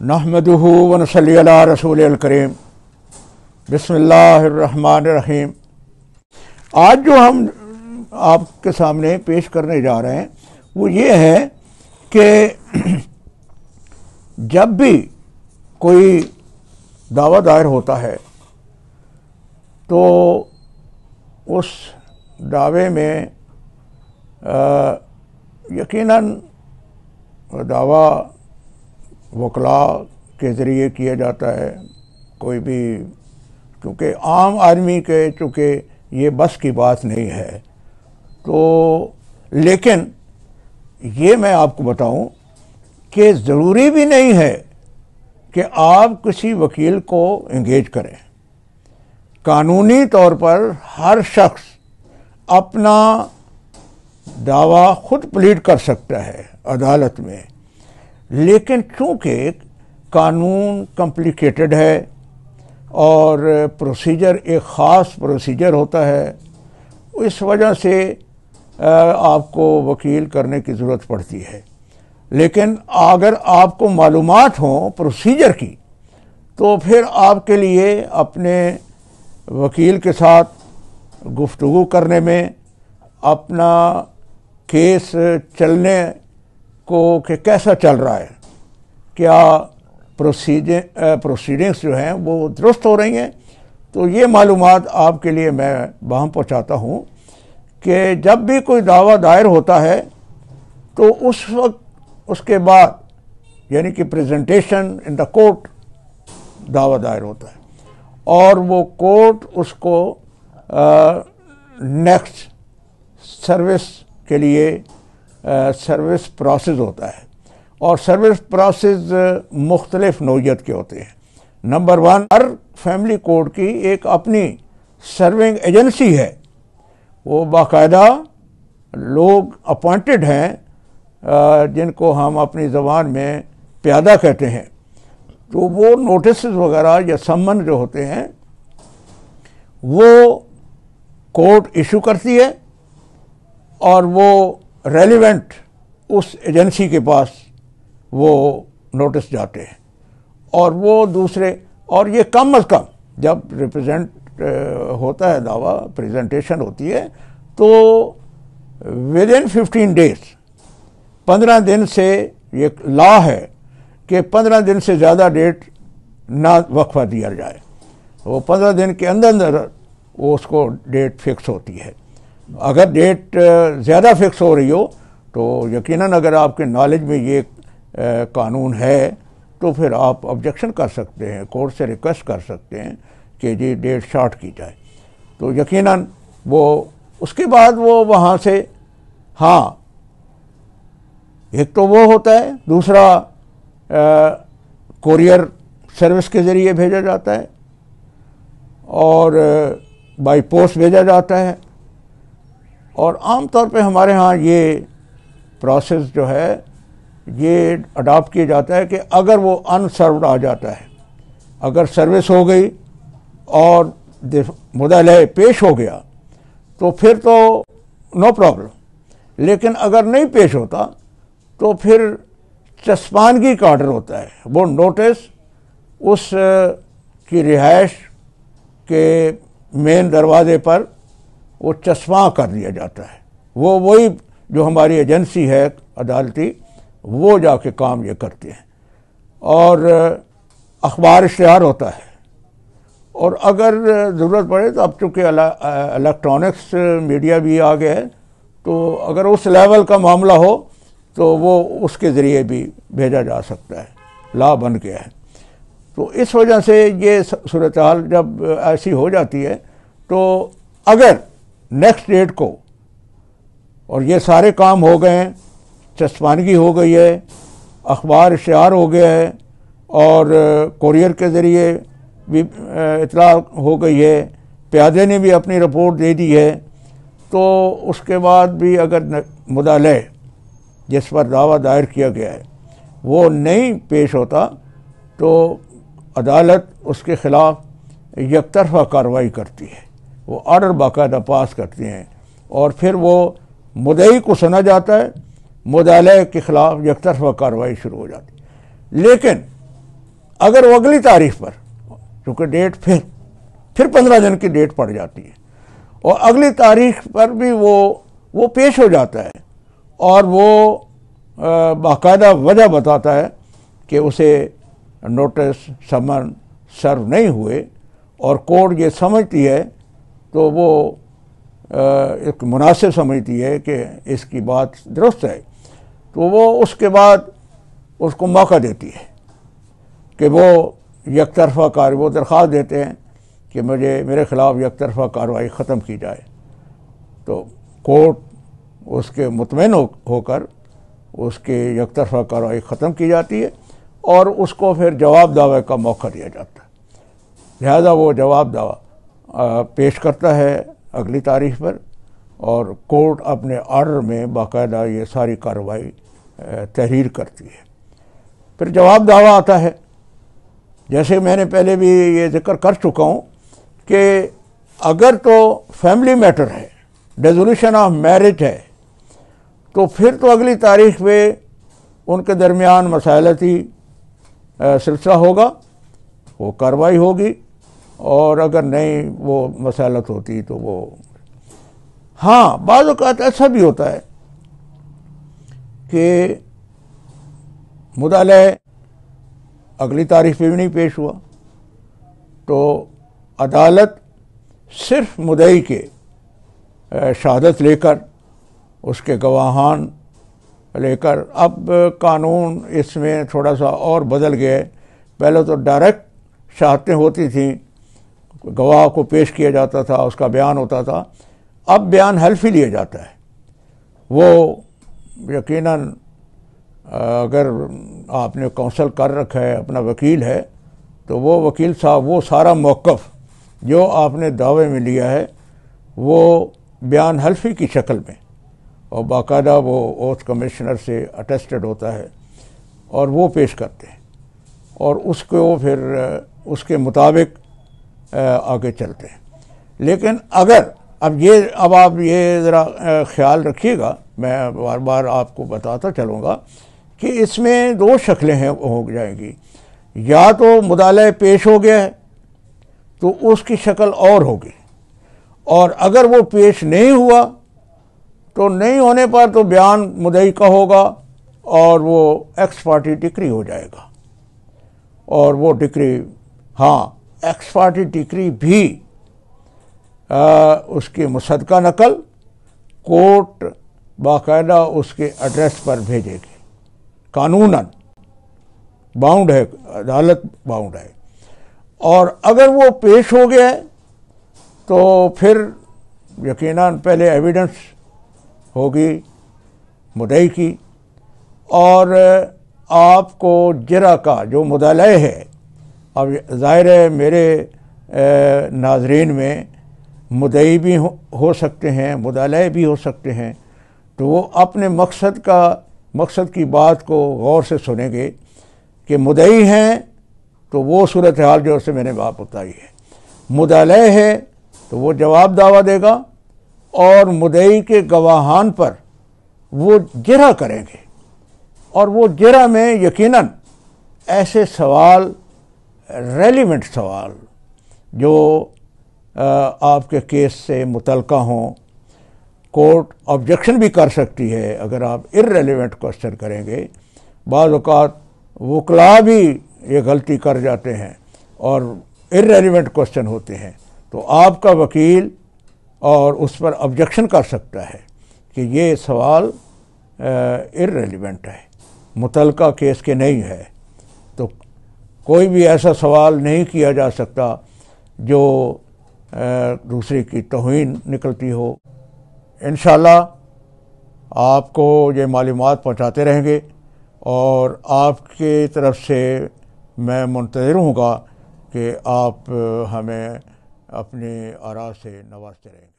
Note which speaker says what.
Speaker 1: नहमदुहु व नसल्ली अला रसूलिल करीम। बिस्मिल्लाहिर्रहमानिर्रहीम। आज जो हम आपके सामने पेश करने जा रहे हैं वो ये है कि जब भी कोई दावा दायर होता है तो उस दावे में यकीनन दावा वकला के ज़रिए किया जाता है। कोई भी, क्योंकि आम आदमी के चूँकि ये बस की बात नहीं है, तो लेकिन ये मैं आपको बताऊं कि ज़रूरी भी नहीं है कि आप किसी वकील को इंगेज करें। कानूनी तौर पर हर शख्स अपना दावा खुद प्लीड कर सकता है अदालत में, लेकिन चूँकि कानून कॉम्प्लिकेटेड है और प्रोसीजर एक ख़ास प्रोसीजर होता है, इस वजह से आपको वकील करने की ज़रूरत पड़ती है। लेकिन अगर आपको मालूमात हों प्रोसीजर की, तो फिर आपके लिए अपने वकील के साथ गुफ्तगू करने में, अपना केस चलने को कि कैसा चल रहा है, क्या प्रोसीडिंग्स जो हैं वो दुरुस्त हो रही हैं, तो ये मालूमात आपके लिए मैं वहाँ पहुँचाता हूँ कि जब भी कोई दावा दायर होता है तो उस वक्त उसके बाद यानी कि प्रेजेंटेशन इन द कोर्ट दावा दायर होता है और वो कोर्ट उसको नेक्स्ट सर्विस के लिए सर्विस प्रोसेस होता है। और सर्विस प्रोसेस मुख्तलिफ नौइयत के होते हैं। नंबर 1, हर फैमिली कोर्ट की एक अपनी सर्विंग एजेंसी है। वो बाकायदा लोग अपॉइंटेड हैं जिनको हम अपनी ज़बान में प्यादा कहते हैं। तो वो नोटिस वगैरह या सम्मन जो होते हैं वो कोर्ट इशू करती है और वो रेलिवेंट उस एजेंसी के पास वो नोटिस जाते हैं और वो दूसरे, और ये कम अज़ कम जब रिप्रेजेंट होता है दावा, प्रेजेंटेशन होती है, तो विद इन 15 डेज 15 दिन से, ये लॉ है कि 15 दिन से ज़्यादा डेट ना वक्फा दिया जाए। वो 15 दिन के अंदर अंदर वो उसको डेट फिक्स होती है। अगर डेट ज़्यादा फिक्स हो रही हो तो यकीनन अगर आपके नॉलेज में ये कानून है तो फिर आप ऑब्जेक्शन कर सकते हैं, कोर्ट से रिक्वेस्ट कर सकते हैं कि जी डेट शॉर्ट की जाए। तो यकीनन वो उसके बाद वो वहाँ से, हाँ, एक तो वो होता है, दूसरा कोरियर सर्विस के ज़रिए भेजा जाता है और बाई पोस्ट भेजा जाता है। और आम तौर पे हमारे यहाँ ये प्रोसेस जो है ये अडॉप्ट किया जाता है कि अगर वो अनसर्व्ड आ जाता है, अगर सर्विस हो गई और मुद्दा पेश हो गया तो फिर तो नो प्रॉब्लम, लेकिन अगर नहीं पेश होता तो फिर चस्पानगी का ऑर्डर होता है। वो नोटिस उस की रिहाइश के मेन दरवाजे पर वो चस्पा कर दिया जाता है। वो वही जो हमारी एजेंसी है अदालती, वो जाके काम ये करते हैं और अखबार इश्तिहार होता है। और अगर ज़रूरत पड़े तो अब चूँकि इलेक्ट्रॉनिक्स मीडिया भी आ गया है, तो अगर उस लेवल का मामला हो तो वो उसके ज़रिए भी भेजा जा सकता है, लॉ बन गया है। तो इस वजह से ये सूरत हाल जब ऐसी हो जाती है तो अगर नेक्स्ट डेट को, और ये सारे काम हो गए हैं, चस्पानगी हो गई है, अखबार इश्तिहार हो गया है और कोरियर के ज़रिए भी इतला हो गई है, प्यादे ने भी अपनी रिपोर्ट दे दी है, तो उसके बाद भी अगर मुद्दा जिस पर दावा दायर किया गया है वो नहीं पेश होता तो अदालत उसके ख़िलाफ़ यकतरफ़ा कार्रवाई करती है। वो ऑर्डर बाकायदा पास करती हैं और फिर वो मुद्दई को सुना जाता है, मुद्दाले के ख़िलाफ़ यकतरफ़ा कार्रवाई शुरू हो जाती है। लेकिन اگر وہ اگلی تاریخ پر، چونکہ ڈیٹ پھر 15 دن کی ڈیٹ پڑ جاتی ہے، اور اگلی تاریخ پر بھی وہ پیش ہو جاتا ہے اور وہ باقاعدہ وجہ بتاتا ہے کہ اسے نوٹس سمن سرو نہیں ہوئے، اور کورٹ یہ سمجھتی ہے تو وہ ایک مناسب سمجھتی ہے کہ اس کی بات درست ہے، تو وہ اس کے بعد اس کو موقع دیتی ہے کہ وہ یک طرفہ وہ درخواست دیتے ہیں کہ میرے خلاف یک طرفہ کارروائی ختم کی جائے، تو کورٹ اس کے مطمئن ہو کر اس کے یک طرفہ کارروائی ختم کی جاتی ہے اور اس کو پھر جواب دعوے کا موقع دیا جاتا ہے۔ لہذا وہ جواب دعویٰ پیش کرتا ہے اگلی تاریخ پر، اور کورٹ اپنے آرڈر میں باقاعدہ یہ ساری کارروائی تحریر کرتی ہے۔ پھر جواب دعویٰ آتا ہے، جیسے میں نے پہلے بھی یہ ذکر کر چکا ہوں کہ اگر تو فیملی میٹر ہے، ڈیزولوشن آف میرج ہے، تو پھر تو اگلی تاریخ پہ ان کے درمیان مسائلتی سلسلہ ہوگا، وہ کارروائی ہوگی، اور اگر نہیں وہ مسائلت ہوتی تو وہ ہاں بعض اوقات ایسا بھی ہوتا ہے کہ مدعا اگلی تاریخ پہ بھی نہیں پیش ہوا، تو عدالت صرف مدعی کے شہادت لے کر، اس کے گواہان لے کر، اب قانون اس میں تھوڑا سا اور بدل گیا ہے۔ پہلے تو ڈائریکٹ شہادتیں ہوتی تھیں، گواہ کو پیش کیا جاتا تھا، اس کا بیان ہوتا تھا، اب بیان حلفی لیا جاتا ہے۔ وہ یقیناً اگر آپ نے کونسل کر رکھا ہے، اپنا وکیل ہے، تو وہ وکیل صاحب وہ سارا موقف جو آپ نے دعوے میں لیا ہے وہ بیان حلفی کی شکل میں، اور باقاعدہ وہ اوتھ کمشنر سے اٹیسٹڈ ہوتا ہے، اور وہ پیش کرتے ہیں، اور اس کو پھر اس کے مطابق آگے چلتے ہیں۔ لیکن اگر اب آپ یہ ذرا خیال رکھیے گا، میں بار بار آپ کو بتاتا چلوں گا کہ اس میں دو شکلیں ہو جائیں گی، یا تو مدعا پیش ہو گیا ہے تو اس کی شکل اور ہوگی، اور اگر وہ پیش نہیں ہوا تو نہیں ہونے پر تو بیان مدعی کا ہوگا، اور وہ ایکس پارٹی ڈکری ہو جائے گا، اور وہ ڈکری ایکس پارٹی ڈکری بھی اس کی مصدقہ نقل کورٹ باقاعدہ اس کے ایڈریس پر بھیجے گی، قانوناً باؤنڈ ہے، عدالت باؤنڈ ہے۔ اور اگر وہ پیش ہو گیا ہے تو پھر یقیناً پہلے ایویڈنس ہوگی مدعی کی، اور آپ کو جرح کا جو مدعا ہے، اب ظاہر ہے میرے ناظرین میں مدعی بھی ہو سکتے ہیں، مدعا بھی ہو سکتے ہیں، تو وہ اپنے مقصد کی بات کو غور سے سنیں گے کہ مدعی ہیں تو وہ صورتحال جو سے میں نے بات بتائی ہے، مدعا ہے تو وہ جواب دعویٰ دے گا، اور مدعی کے گواہان پر وہ جرح کریں گے، اور وہ جرح میں یقیناً ایسے سوال، ریلیونٹ سوال جو آپ کے کیس سے متعلقہ ہوں، کورٹ آبجیکشن بھی کر سکتی ہے اگر آپ ارریلیونٹ کوسچن کریں گے۔ بعض اوقات وکلاء بھی یہ غلطی کر جاتے ہیں اور ارریلیونٹ کوسچن ہوتے ہیں، تو آپ کا وکیل اور اس پر آبجیکشن کر سکتا ہے کہ یہ سوال ارریلیونٹ ہے، متعلقہ کیس کے نہیں ہے، تو کوئی بھی ایسا سوال نہیں کیا جا سکتا جو دوسرے کی توہین نکلتی ہو۔ انشاءاللہ آپ کو یہ معلومات پہنچاتے رہیں گے، اور آپ کی طرف سے میں منتظر ہوں گا کہ آپ ہمیں اپنی آراء سے نوازتے رہیں گے۔